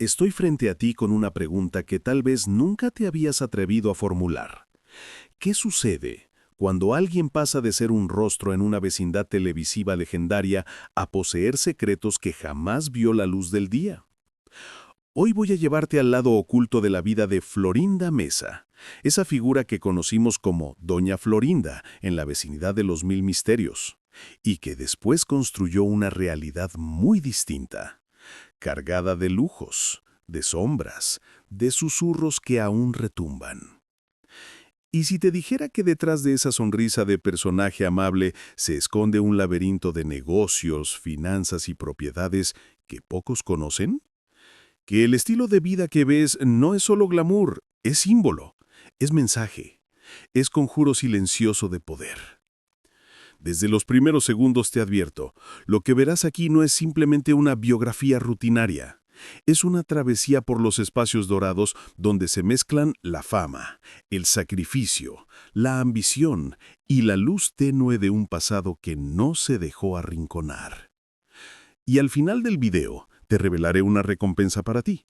Estoy frente a ti con una pregunta que tal vez nunca te habías atrevido a formular. ¿Qué sucede cuando alguien pasa de ser un rostro en una vecindad televisiva legendaria a poseer secretos que jamás vio la luz del día? Hoy voy a llevarte al lado oculto de la vida de Florinda Mesa, esa figura que conocimos como Doña Florinda en la vecindad de los Mil Misterios, y que después construyó una realidad muy distinta, cargada de lujos, de sombras, de susurros que aún retumban. Y si te dijera que detrás de esa sonrisa de personaje amable se esconde un laberinto de negocios, finanzas y propiedades que pocos conocen? Que el estilo de vida que ves no es solo glamour, es símbolo, es mensaje, es conjuro silencioso de poder. Desde los primeros segundos te advierto, lo que verás aquí no es simplemente una biografía rutinaria. Es una travesía por los espacios dorados donde se mezclan la fama, el sacrificio, la ambición y la luz tenue de un pasado que no se dejó arrinconar. Y al final del video, te revelaré una recompensa para ti.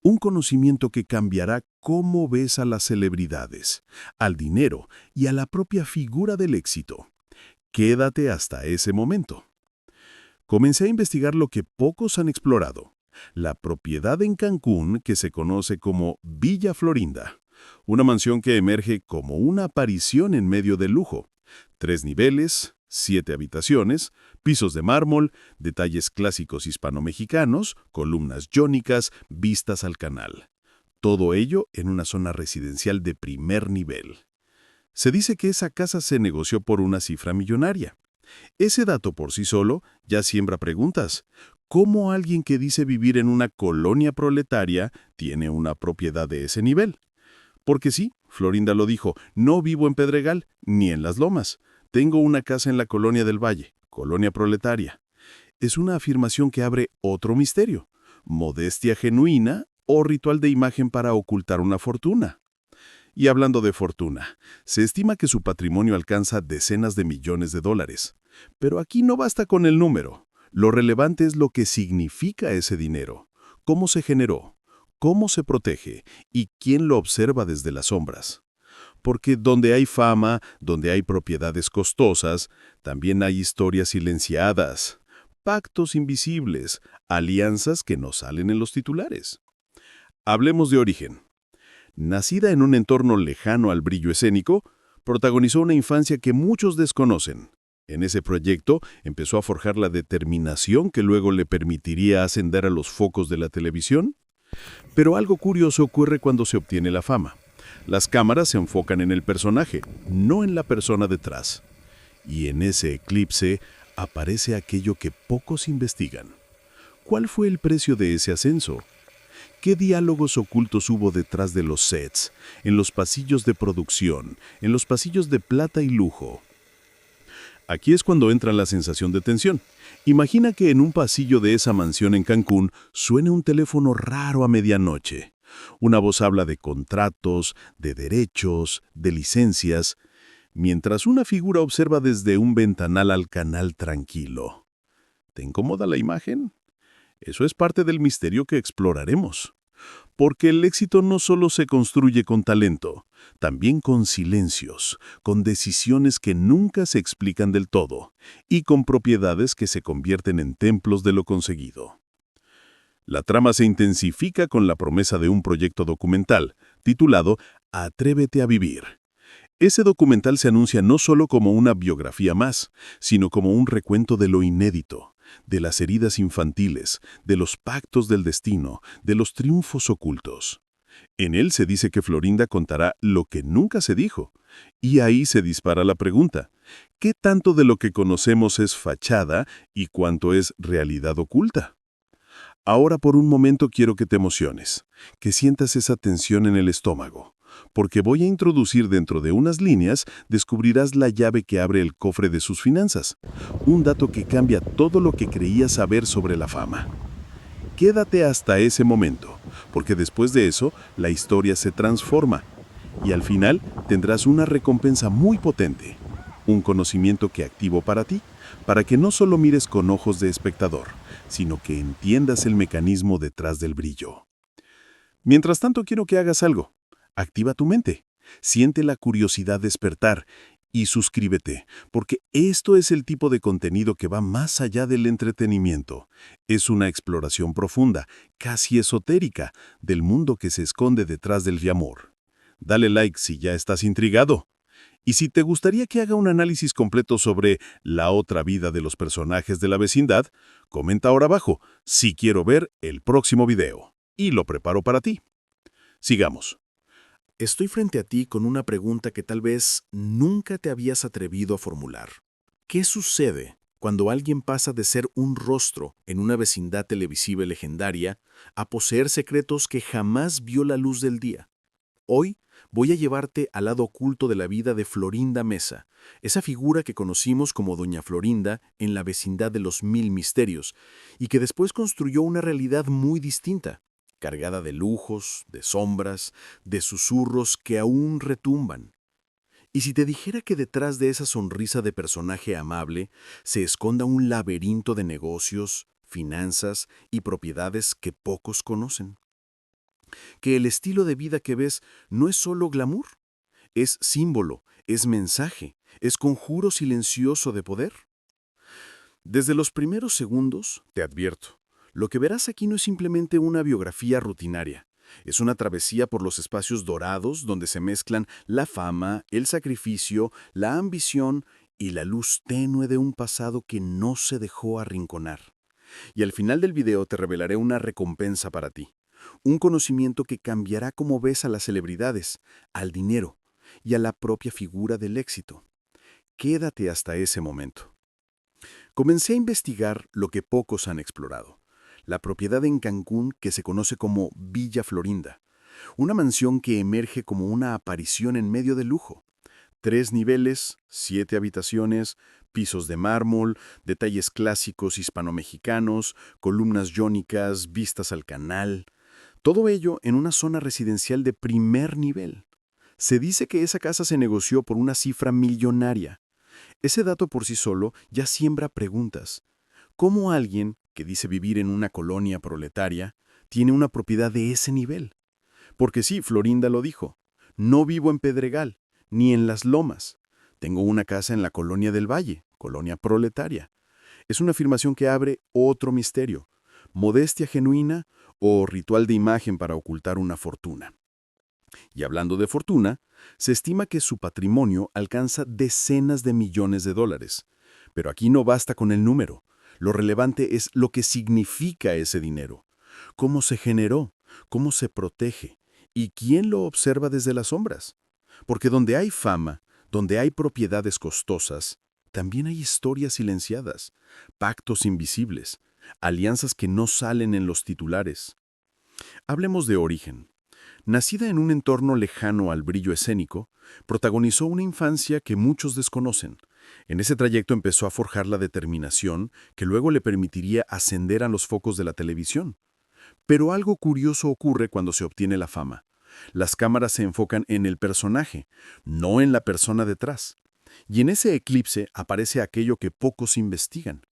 Un conocimiento que cambiará cómo ves a las celebridades, al dinero y a la propia figura del éxito. Quédate hasta ese momento. Comencé a investigar lo que pocos han explorado. La propiedad en Cancún que se conoce como Villa Florinda. Una mansión que emerge como una aparición en medio del lujo. 3 niveles, 7 habitaciones, pisos de mármol, detalles clásicos hispano-mexicanos, columnas jónicas, vistas al canal. Todo ello en una zona residencial de primer nivel. Se dice que esa casa se negoció por una cifra millonaria. Ese dato por sí solo ya siembra preguntas. ¿Cómo alguien que dice vivir en una colonia proletaria tiene una propiedad de ese nivel? Porque sí, Florinda lo dijo, no vivo en Pedregal ni en Las Lomas. Tengo una casa en la Colonia del Valle, colonia proletaria. Es una afirmación que abre otro misterio. ¿Modestia genuina o ritual de imagen para ocultar una fortuna? Y hablando de fortuna, se estima que su patrimonio alcanza decenas de millones de dólares. Pero aquí no basta con el número. Lo relevante es lo que significa ese dinero, cómo se generó, cómo se protege y quién lo observa desde las sombras. Porque donde hay fama, donde hay propiedades costosas, también hay historias silenciadas, pactos invisibles, alianzas que no salen en los titulares. Hablemos de origen. Nacida en un entorno lejano al brillo escénico, protagonizó una infancia que muchos desconocen. En ese proyecto empezó a forjar la determinación que luego le permitiría ascender a los focos de la televisión. Pero algo curioso ocurre cuando se obtiene la fama. Las cámaras se enfocan en el personaje, no en la persona detrás. Y en ese eclipse aparece aquello que pocos investigan. ¿Cuál fue el precio de ese ascenso? ¿Qué diálogos ocultos hubo detrás de los sets, en los pasillos de producción, en los pasillos de plata y lujo? Aquí es cuando entra la sensación de tensión. Imagina que en un pasillo de esa mansión en Cancún suene un teléfono raro a medianoche. Una voz habla de contratos, de derechos, de licencias, mientras una figura observa desde un ventanal al canal tranquilo. ¿Te incomoda la imagen? Eso es parte del misterio que exploraremos. Porque el éxito no solo se construye con talento, también con silencios, con decisiones que nunca se explican del todo, y con propiedades que se convierten en templos de lo conseguido. La trama se intensifica con la promesa de un proyecto documental, titulado Atrévete a vivir. Ese documental se anuncia no solo como una biografía más, sino como un recuento de lo inédito, de las heridas infantiles, de los pactos del destino, de los triunfos ocultos. En él se dice que Florinda contará lo que nunca se dijo, y ahí se dispara la pregunta: ¿qué tanto de lo que conocemos es fachada y cuánto es realidad oculta? Ahora por un momento quiero que te emociones, que sientas esa tensión en el estómago, porque voy a introducir dentro de unas líneas, descubrirás la llave que abre el cofre de sus finanzas, un dato que cambia todo lo que creías saber sobre la fama. Quédate hasta ese momento, porque después de eso, la historia se transforma, y al final tendrás una recompensa muy potente, un conocimiento que activo para ti, para que no solo mires con ojos de espectador, sino que entiendas el mecanismo detrás del brillo. Mientras tanto, quiero que hagas algo. Activa tu mente. Siente la curiosidad despertar y suscríbete, porque esto es el tipo de contenido que va más allá del entretenimiento. Es una exploración profunda, casi esotérica, del mundo que se esconde detrás del Viamor. Dale like si ya estás intrigado. Y si te gustaría que haga un análisis completo sobre la otra vida de los personajes de la vecindad, comenta ahora abajo si quiero ver el próximo video. Y lo preparo para ti. Sigamos. Estoy frente a ti con una pregunta que tal vez nunca te habías atrevido a formular. ¿Qué sucede cuando alguien pasa de ser un rostro en una vecindad televisiva legendaria a poseer secretos que jamás vio la luz del día? Hoy voy a llevarte al lado oculto de la vida de Florinda Mesa, esa figura que conocimos como Doña Florinda en la vecindad de los Mil Misterios, y que después construyó una realidad muy distinta, cargada de lujos, de sombras, de susurros que aún retumban. Y si te dijera que detrás de esa sonrisa de personaje amable se esconda un laberinto de negocios, finanzas y propiedades que pocos conocen. Que el estilo de vida que ves no es solo glamour, es símbolo, es mensaje, es conjuro silencioso de poder. Desde los primeros segundos, te advierto, lo que verás aquí no es simplemente una biografía rutinaria. Es una travesía por los espacios dorados donde se mezclan la fama, el sacrificio, la ambición y la luz tenue de un pasado que no se dejó arrinconar. Y al final del video te revelaré una recompensa para ti. Un conocimiento que cambiará cómo ves a las celebridades, al dinero y a la propia figura del éxito. Quédate hasta ese momento. Comencé a investigar lo que pocos han explorado. La propiedad en Cancún que se conoce como Villa Florinda. Una mansión que emerge como una aparición en medio del lujo. 3 niveles, 7 habitaciones, pisos de mármol, detalles clásicos hispano-mexicanos, columnas jónicas, vistas al canal. Todo ello en una zona residencial de primer nivel. Se dice que esa casa se negoció por una cifra millonaria. Ese dato por sí solo ya siembra preguntas. ¿Cómo alguien que dice vivir en una colonia proletaria tiene una propiedad de ese nivel? Porque sí, Florinda lo dijo. No vivo en Pedregal, ni en Las Lomas. Tengo una casa en la Colonia del Valle, colonia proletaria. Es una afirmación que abre otro misterio. ¿Modestia genuina o ritual de imagen para ocultar una fortuna? Y hablando de fortuna, se estima que su patrimonio alcanza decenas de millones de dólares. Pero aquí no basta con el número. Lo relevante es lo que significa ese dinero. ¿Cómo se generó? ¿Cómo se protege? ¿Y quién lo observa desde las sombras? Porque donde hay fama, donde hay propiedades costosas, también hay historias silenciadas, pactos invisibles, alianzas que no salen en los titulares. Hablemos de origen. Nacida en un entorno lejano al brillo escénico, protagonizó una infancia que muchos desconocen. En ese trayecto empezó a forjar la determinación que luego le permitiría ascender a los focos de la televisión. Pero algo curioso ocurre cuando se obtiene la fama. Las cámaras se enfocan en el personaje, no en la persona detrás. Y en ese eclipse aparece aquello que pocos investigan.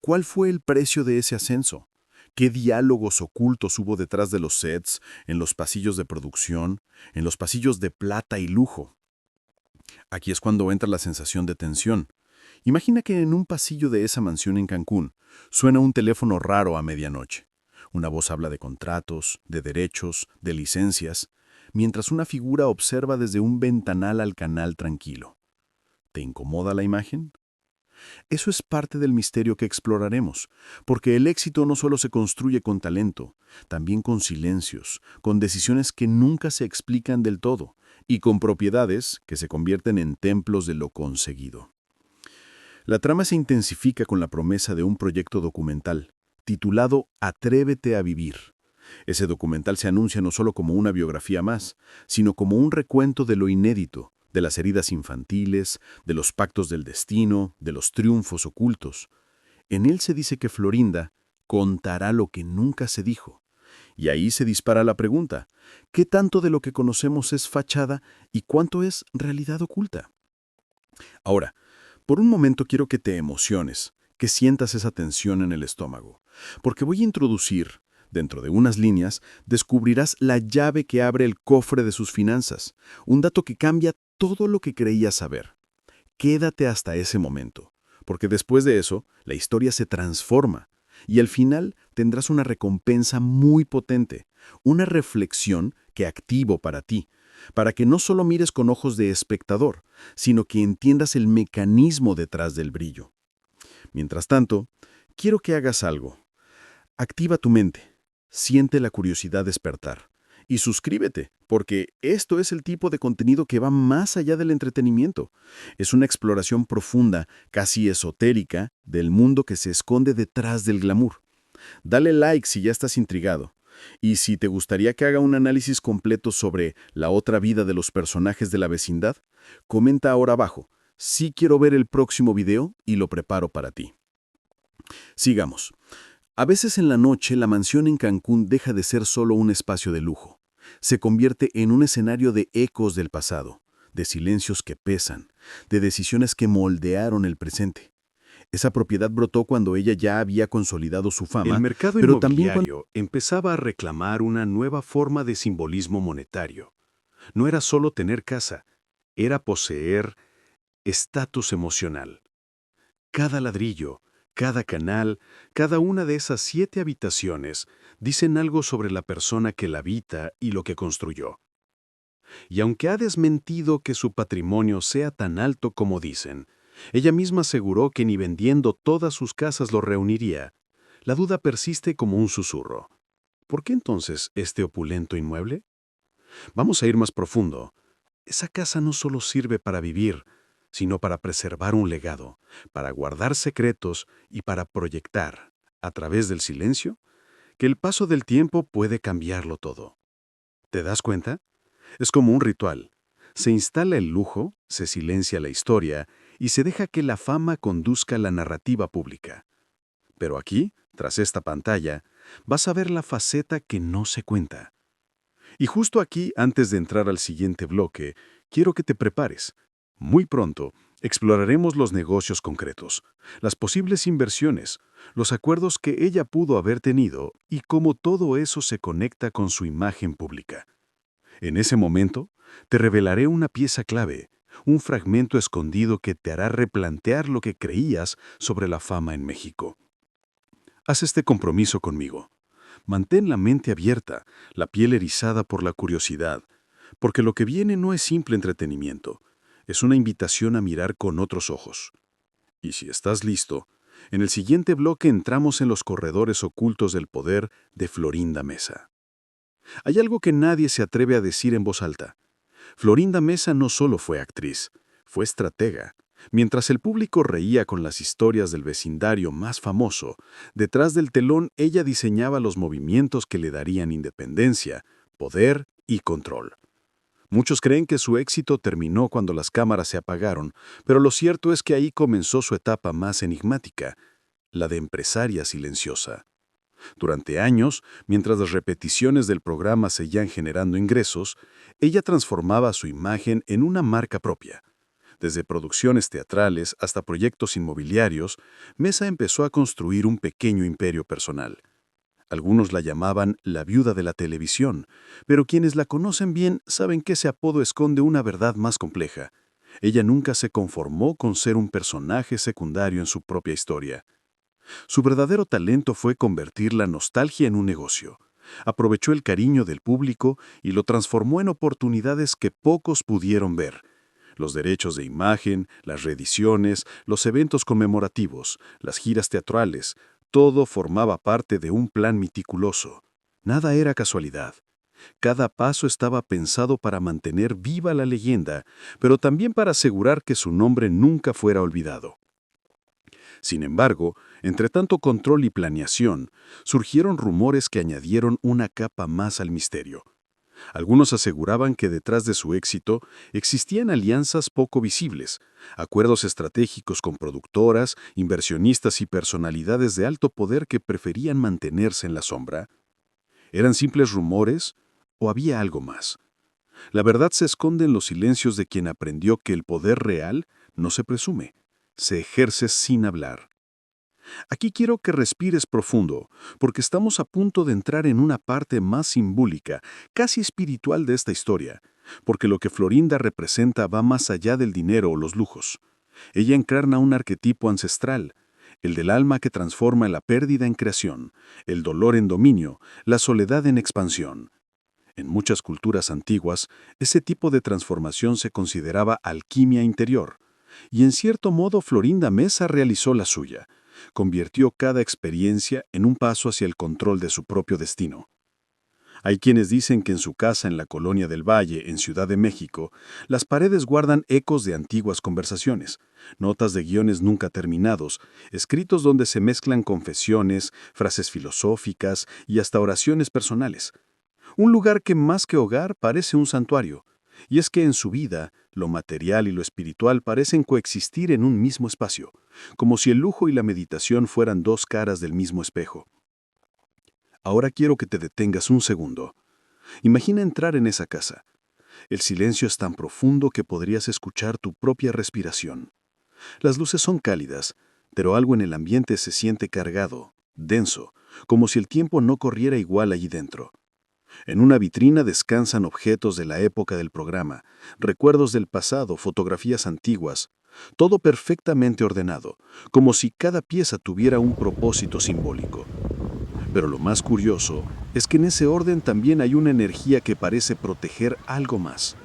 ¿Cuál fue el precio de ese ascenso? ¿Qué diálogos ocultos hubo detrás de los sets, en los pasillos de producción, en los pasillos de plata y lujo? Aquí es cuando entra la sensación de tensión. Imagina que en un pasillo de esa mansión en Cancún suena un teléfono raro a medianoche. Una voz habla de contratos, de derechos, de licencias, mientras una figura observa desde un ventanal al canal tranquilo. ¿Te incomoda la imagen? Eso es parte del misterio que exploraremos, porque el éxito no solo se construye con talento, también con silencios, con decisiones que nunca se explican del todo, y con propiedades que se convierten en templos de lo conseguido. La trama se intensifica con la promesa de un proyecto documental, titulado Atrévete a vivir. Ese documental se anuncia no solo como una biografía más, sino como un recuento de lo inédito, de las heridas infantiles, de los pactos del destino, de los triunfos ocultos. En él se dice que Florinda contará lo que nunca se dijo. Y ahí se dispara la pregunta, ¿qué tanto de lo que conocemos es fachada y cuánto es realidad oculta? Ahora, por un momento quiero que te emociones, que sientas esa tensión en el estómago, porque voy a introducir, Dentro de unas líneas, descubrirás la llave que abre el cofre de sus finanzas, un dato que cambia todo lo que creías saber. Quédate hasta ese momento, porque después de eso, la historia se transforma y al final tendrás una recompensa muy potente, una reflexión que activo para ti, para que no solo mires con ojos de espectador, sino que entiendas el mecanismo detrás del brillo. Mientras tanto, quiero que hagas algo. Activa tu mente, siente la curiosidad despertar y suscríbete, porque esto es el tipo de contenido que va más allá del entretenimiento. Es una exploración profunda, casi esotérica, del mundo que se esconde detrás del glamour. Dale like si ya estás intrigado. Y si te gustaría que haga un análisis completo sobre la otra vida de los personajes de la vecindad, comenta ahora abajo. Sí quiero ver el próximo video y lo preparo para ti. Sigamos. A veces en la noche la mansión en Cancún deja de ser solo un espacio de lujo. Se convierte en un escenario de ecos del pasado, de silencios que pesan, de decisiones que moldearon el presente. Esa propiedad brotó cuando ella ya había consolidado su fama, El mercado pero también cuando... inmobiliario empezaba a reclamar una nueva forma de simbolismo monetario. No era solo tener casa, era poseer estatus emocional. Cada ladrillo, cada canal, cada una de esas 7 habitaciones dicen algo sobre la persona que la habita y lo que construyó. Y aunque ha desmentido que su patrimonio sea tan alto como dicen, ella misma aseguró que ni vendiendo todas sus casas lo reuniría. La duda persiste como un susurro. ¿Por qué entonces este opulento inmueble? Vamos a ir más profundo. Esa casa no solo sirve para vivir, sino para preservar un legado, para guardar secretos y para proyectar, a través del silencio, que el paso del tiempo puede cambiarlo todo. ¿Te das cuenta? Es como un ritual. Se instala el lujo, se silencia la historia y se deja que la fama conduzca la narrativa pública. Pero aquí, tras esta pantalla, vas a ver la faceta que no se cuenta. Y justo aquí, antes de entrar al siguiente bloque, quiero que te prepares. Muy pronto, exploraremos los negocios concretos, las posibles inversiones, los acuerdos que ella pudo haber tenido y cómo todo eso se conecta con su imagen pública. En ese momento, te revelaré una pieza clave, un fragmento escondido que te hará replantear lo que creías sobre la fama en México. Haz este compromiso conmigo. Mantén la mente abierta, la piel erizada por la curiosidad, porque lo que viene no es simple entretenimiento, es una invitación a mirar con otros ojos. Y si estás listo, en el siguiente bloque entramos en los corredores ocultos del poder de Florinda Mesa. Hay algo que nadie se atreve a decir en voz alta. Florinda Mesa no solo fue actriz, fue estratega. Mientras el público reía con las historias del vecindario más famoso, detrás del telón ella diseñaba los movimientos que le darían independencia, poder y control. Muchos creen que su éxito terminó cuando las cámaras se apagaron, pero lo cierto es que ahí comenzó su etapa más enigmática, la de empresaria silenciosa. Durante años, mientras las repeticiones del programa seguían generando ingresos, ella transformaba su imagen en una marca propia. Desde producciones teatrales hasta proyectos inmobiliarios, Mesa empezó a construir un pequeño imperio personal. Algunos la llamaban la viuda de la televisión, pero quienes la conocen bien saben que ese apodo esconde una verdad más compleja. Ella nunca se conformó con ser un personaje secundario en su propia historia. Su verdadero talento fue convertir la nostalgia en un negocio. Aprovechó el cariño del público y lo transformó en oportunidades que pocos pudieron ver. Los derechos de imagen, las reediciones, los eventos conmemorativos, las giras teatrales, todo formaba parte de un plan meticuloso. Nada era casualidad. Cada paso estaba pensado para mantener viva la leyenda, pero también para asegurar que su nombre nunca fuera olvidado. Sin embargo, entre tanto control y planeación, surgieron rumores que añadieron una capa más al misterio. Algunos aseguraban que detrás de su éxito existían alianzas poco visibles, acuerdos estratégicos con productoras, inversionistas y personalidades de alto poder que preferían mantenerse en la sombra. ¿Eran simples rumores o había algo más? La verdad se esconde en los silencios de quien aprendió que el poder real no se presume, se ejerce sin hablar. Aquí quiero que respires profundo, porque estamos a punto de entrar en una parte más simbólica, casi espiritual de esta historia, porque lo que Florinda representa va más allá del dinero o los lujos. Ella encarna un arquetipo ancestral, el del alma que transforma la pérdida en creación, el dolor en dominio, la soledad en expansión. En muchas culturas antiguas, ese tipo de transformación se consideraba alquimia interior, y en cierto modo Florinda Mesa realizó la suya. Convirtió cada experiencia en un paso hacia el control de su propio destino. Hay quienes dicen que en su casa en la Colonia del Valle, en Ciudad de México, las paredes guardan ecos de antiguas conversaciones, notas de guiones nunca terminados, escritos donde se mezclan confesiones, frases filosóficas y hasta oraciones personales. Un lugar que más que hogar parece un santuario. Y es que en su vida, lo material y lo espiritual parecen coexistir en un mismo espacio, como si el lujo y la meditación fueran dos caras del mismo espejo. Ahora quiero que te detengas un segundo. Imagina entrar en esa casa. El silencio es tan profundo que podrías escuchar tu propia respiración. Las luces son cálidas, pero algo en el ambiente se siente cargado, denso, como si el tiempo no corriera igual allí dentro. En una vitrina descansan objetos de la época del programa, recuerdos del pasado, fotografías antiguas, todo perfectamente ordenado, como si cada pieza tuviera un propósito simbólico. Pero lo más curioso es que en ese orden también hay una energía que parece proteger algo más.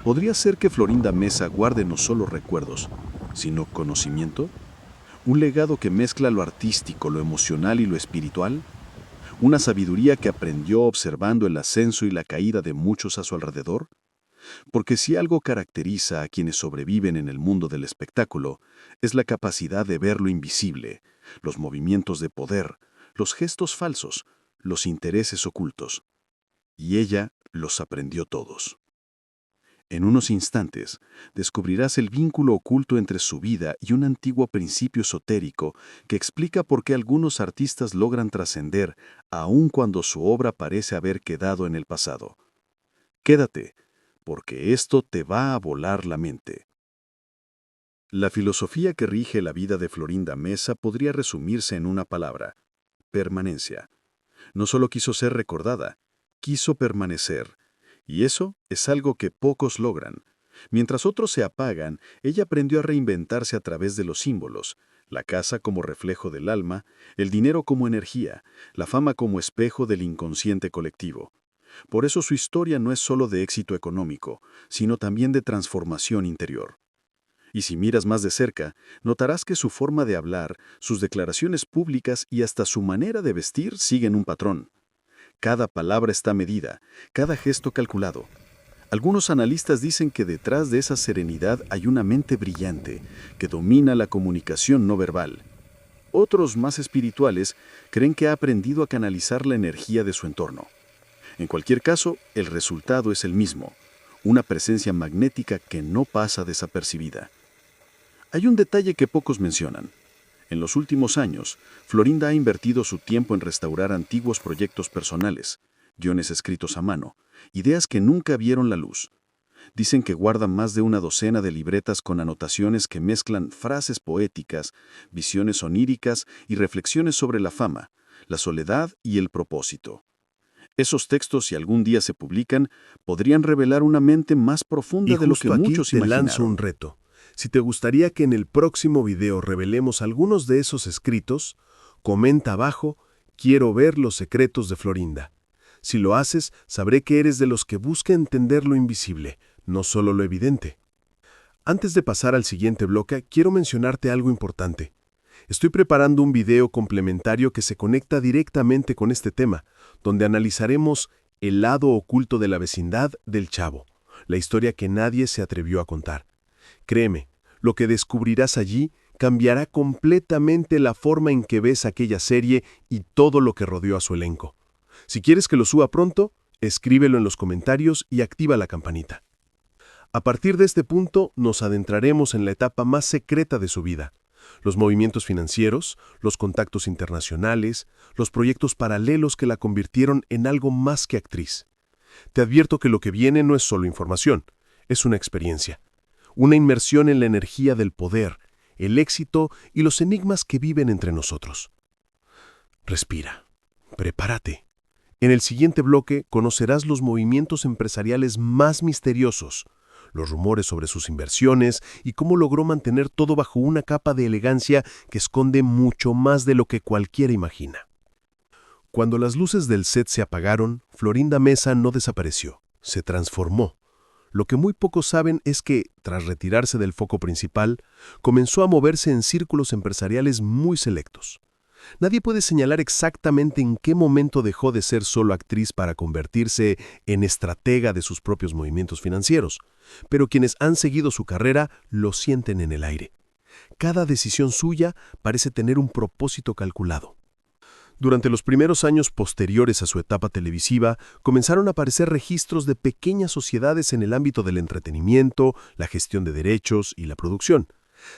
¿Podría ser que Florinda Mesa guarde no solo recuerdos, sino conocimiento? ¿Un legado que mezcla lo artístico, lo emocional y lo espiritual? ¿Una sabiduría que aprendió observando el ascenso y la caída de muchos a su alrededor? Porque si algo caracteriza a quienes sobreviven en el mundo del espectáculo, es la capacidad de ver lo invisible, los movimientos de poder, los gestos falsos, los intereses ocultos. Y ella los aprendió todos. En unos instantes, descubrirás el vínculo oculto entre su vida y un antiguo principio esotérico que explica por qué algunos artistas logran trascender aun cuando su obra parece haber quedado en el pasado. Quédate, porque esto te va a volar la mente. La filosofía que rige la vida de Florinda Mesa podría resumirse en una palabra: permanencia. No solo quiso ser recordada, quiso permanecer. Y eso es algo que pocos logran. Mientras otros se apagan, ella aprendió a reinventarse a través de los símbolos: la casa como reflejo del alma, el dinero como energía, la fama como espejo del inconsciente colectivo. Por eso su historia no es solo de éxito económico, sino también de transformación interior. Y si miras más de cerca, notarás que su forma de hablar, sus declaraciones públicas y hasta su manera de vestir siguen un patrón. Cada palabra está medida, cada gesto calculado. Algunos analistas dicen que detrás de esa serenidad hay una mente brillante que domina la comunicación no verbal. Otros, más espirituales, creen que ha aprendido a canalizar la energía de su entorno. En cualquier caso, el resultado es el mismo: una presencia magnética que no pasa desapercibida. Hay un detalle que pocos mencionan. En los últimos años, Florinda ha invertido su tiempo en restaurar antiguos proyectos personales, guiones escritos a mano, ideas que nunca vieron la luz. Dicen que guarda más de una docena de libretas con anotaciones que mezclan frases poéticas, visiones oníricas y reflexiones sobre la fama, la soledad y el propósito. Esos textos, si algún día se publican, podrían revelar una mente más profunda de lo que muchos imaginaron. Te lanzo un reto. Si te gustaría que en el próximo video revelemos algunos de esos escritos, comenta abajo: quiero ver los secretos de Florinda. Si lo haces, sabré que eres de los que busca entender lo invisible, no solo lo evidente. Antes de pasar al siguiente bloque, quiero mencionarte algo importante. Estoy preparando un video complementario que se conecta directamente con este tema, donde analizaremos el lado oculto de la vecindad del Chavo, la historia que nadie se atrevió a contar. Créeme, lo que descubrirás allí cambiará completamente la forma en que ves aquella serie y todo lo que rodeó a su elenco. Si quieres que lo suba pronto, escríbelo en los comentarios y activa la campanita. A partir de este punto, nos adentraremos en la etapa más secreta de su vida: los movimientos financieros, los contactos internacionales, los proyectos paralelos que la convirtieron en algo más que actriz. Te advierto que lo que viene no es solo información, es una experiencia. Una inmersión en la energía del poder, el éxito y los enigmas que viven entre nosotros. Respira. Prepárate. En el siguiente bloque conocerás los movimientos empresariales más misteriosos, los rumores sobre sus inversiones y cómo logró mantener todo bajo una capa de elegancia que esconde mucho más de lo que cualquiera imagina. Cuando las luces del set se apagaron, Florinda Mesa no desapareció, se transformó. Lo que muy pocos saben es que, tras retirarse del foco principal, comenzó a moverse en círculos empresariales muy selectos. Nadie puede señalar exactamente en qué momento dejó de ser solo actriz para convertirse en estratega de sus propios movimientos financieros, pero quienes han seguido su carrera lo sienten en el aire. Cada decisión suya parece tener un propósito calculado. Durante los primeros años posteriores a su etapa televisiva, comenzaron a aparecer registros de pequeñas sociedades en el ámbito del entretenimiento, la gestión de derechos y la producción.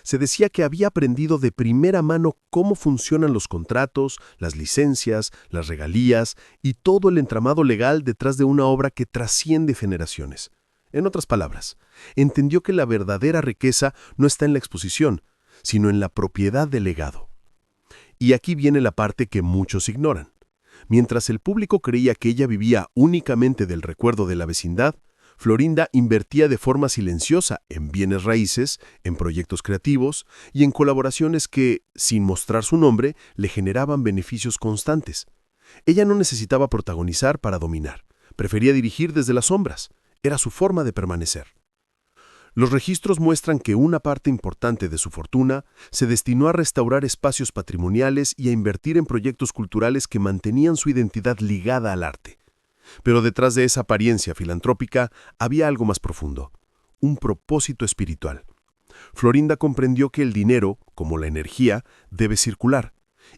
Se decía que había aprendido de primera mano cómo funcionan los contratos, las licencias, las regalías y todo el entramado legal detrás de una obra que trasciende generaciones. En otras palabras, entendió que la verdadera riqueza no está en la exposición, sino en la propiedad del legado. Y aquí viene la parte que muchos ignoran. Mientras el público creía que ella vivía únicamente del recuerdo de la vecindad, Florinda invertía de forma silenciosa en bienes raíces, en proyectos creativos y en colaboraciones que, sin mostrar su nombre, le generaban beneficios constantes. Ella no necesitaba protagonizar para dominar, prefería dirigir desde las sombras, era su forma de permanecer. Los registros muestran que una parte importante de su fortuna se destinó a restaurar espacios patrimoniales y a invertir en proyectos culturales que mantenían su identidad ligada al arte. Pero detrás de esa apariencia filantrópica había algo más profundo, un propósito espiritual. Florinda comprendió que el dinero, como la energía, debe circular,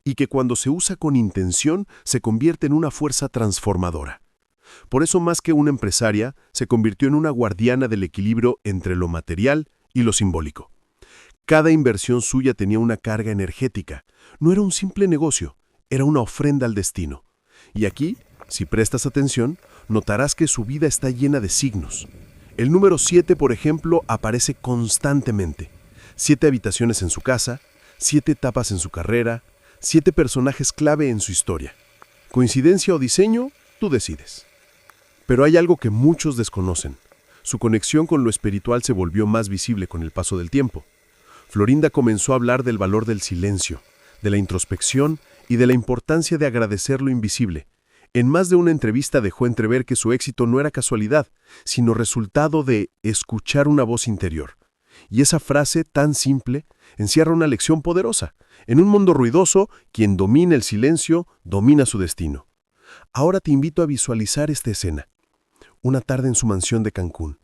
y que cuando se usa con intención se convierte en una fuerza transformadora. Por eso, más que una empresaria, se convirtió en una guardiana del equilibrio entre lo material y lo simbólico. Cada inversión suya tenía una carga energética. No era un simple negocio, era una ofrenda al destino. Y aquí, si prestas atención, notarás que su vida está llena de signos. El número 7, por ejemplo, aparece constantemente. 7 habitaciones en su casa, 7 etapas en su carrera, 7 personajes clave en su historia. ¿Coincidencia o diseño? Tú decides. Pero hay algo que muchos desconocen. Su conexión con lo espiritual se volvió más visible con el paso del tiempo. Florinda comenzó a hablar del valor del silencio, de la introspección y de la importancia de agradecer lo invisible. En más de una entrevista dejó entrever que su éxito no era casualidad, sino resultado de escuchar una voz interior. Y esa frase tan simple encierra una lección poderosa. En un mundo ruidoso, quien domina el silencio, domina su destino. Ahora te invito a visualizar esta escena. Una tarde en su mansión de Cancún.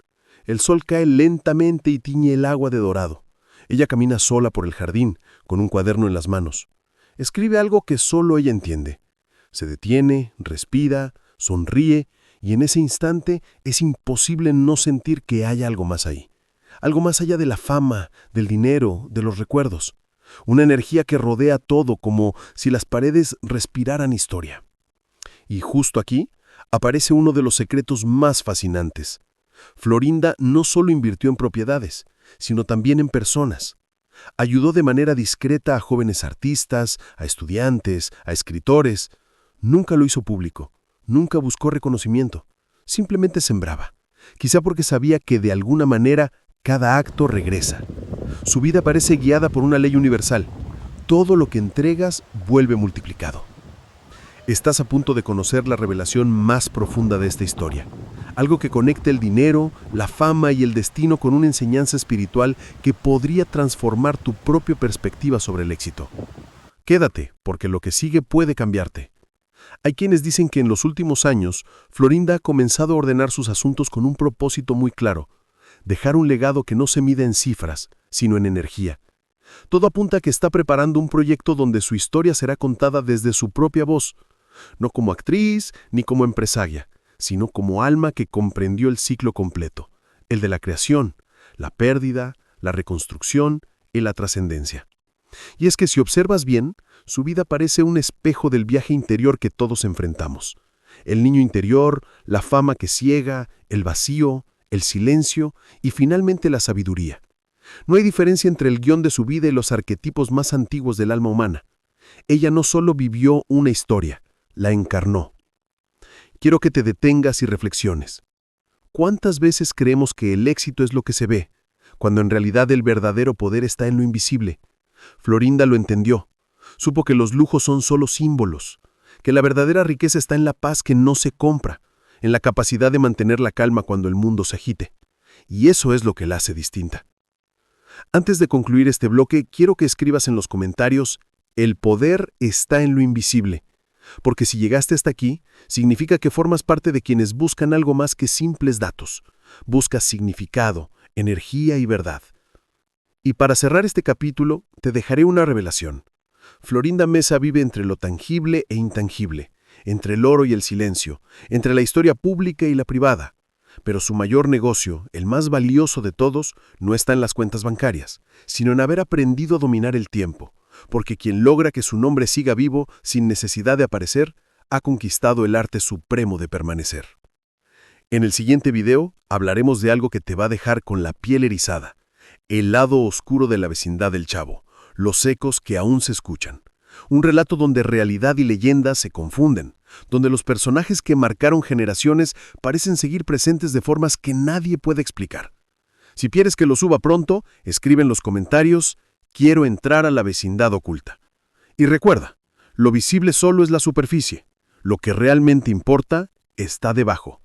El sol cae lentamente y tiñe el agua de dorado. Ella camina sola por el jardín, con un cuaderno en las manos. Escribe algo que solo ella entiende. Se detiene, respira, sonríe, y en ese instante es imposible no sentir que hay algo más ahí. Algo más allá de la fama, del dinero, de los recuerdos. Una energía que rodea todo, como si las paredes respiraran historia. Y justo aquí aparece uno de los secretos más fascinantes. Florinda no solo invirtió en propiedades, sino también en personas. Ayudó de manera discreta a jóvenes artistas, a estudiantes, a escritores. Nunca lo hizo público, nunca buscó reconocimiento, simplemente sembraba. Quizá porque sabía que de alguna manera cada acto regresa. Su vida parece guiada por una ley universal. Todo lo que entregas vuelve multiplicado. Estás a punto de conocer la revelación más profunda de esta historia. Algo que conecta el dinero, la fama y el destino con una enseñanza espiritual que podría transformar tu propia perspectiva sobre el éxito. Quédate, porque lo que sigue puede cambiarte. Hay quienes dicen que en los últimos años, Florinda ha comenzado a ordenar sus asuntos con un propósito muy claro: dejar un legado que no se mida en cifras, sino en energía. Todo apunta a que está preparando un proyecto donde su historia será contada desde su propia voz, no como actriz ni como empresaria, sino como alma que comprendió el ciclo completo, el de la creación, la pérdida, la reconstrucción y la trascendencia. Y es que si observas bien, su vida parece un espejo del viaje interior que todos enfrentamos. El niño interior, la fama que ciega, el vacío, el silencio y finalmente la sabiduría. No hay diferencia entre el guión de su vida y los arquetipos más antiguos del alma humana. Ella no solo vivió una historia, la encarnó. Quiero que te detengas y reflexiones. ¿Cuántas veces creemos que el éxito es lo que se ve, cuando en realidad el verdadero poder está en lo invisible? Florinda lo entendió. Supo que los lujos son solo símbolos, que la verdadera riqueza está en la paz que no se compra, en la capacidad de mantener la calma cuando el mundo se agite. Y eso es lo que la hace distinta. Antes de concluir este bloque, quiero que escribas en los comentarios: el poder está en lo invisible. Porque si llegaste hasta aquí, significa que formas parte de quienes buscan algo más que simples datos. Buscas significado, energía y verdad. Y para cerrar este capítulo, te dejaré una revelación. Florinda Meza vive entre lo tangible e intangible, entre el oro y el silencio, entre la historia pública y la privada. Pero su mayor negocio, el más valioso de todos, no está en las cuentas bancarias, sino en haber aprendido a dominar el tiempo, porque quien logra que su nombre siga vivo sin necesidad de aparecer, ha conquistado el arte supremo de permanecer. En el siguiente video hablaremos de algo que te va a dejar con la piel erizada, el lado oscuro de la vecindad del Chavo, los ecos que aún se escuchan. Un relato donde realidad y leyenda se confunden, donde los personajes que marcaron generaciones parecen seguir presentes de formas que nadie puede explicar. Si quieres que lo suba pronto, escribe en los comentarios: quiero entrar a la vecindad oculta. Y recuerda, lo visible solo es la superficie. Lo que realmente importa está debajo.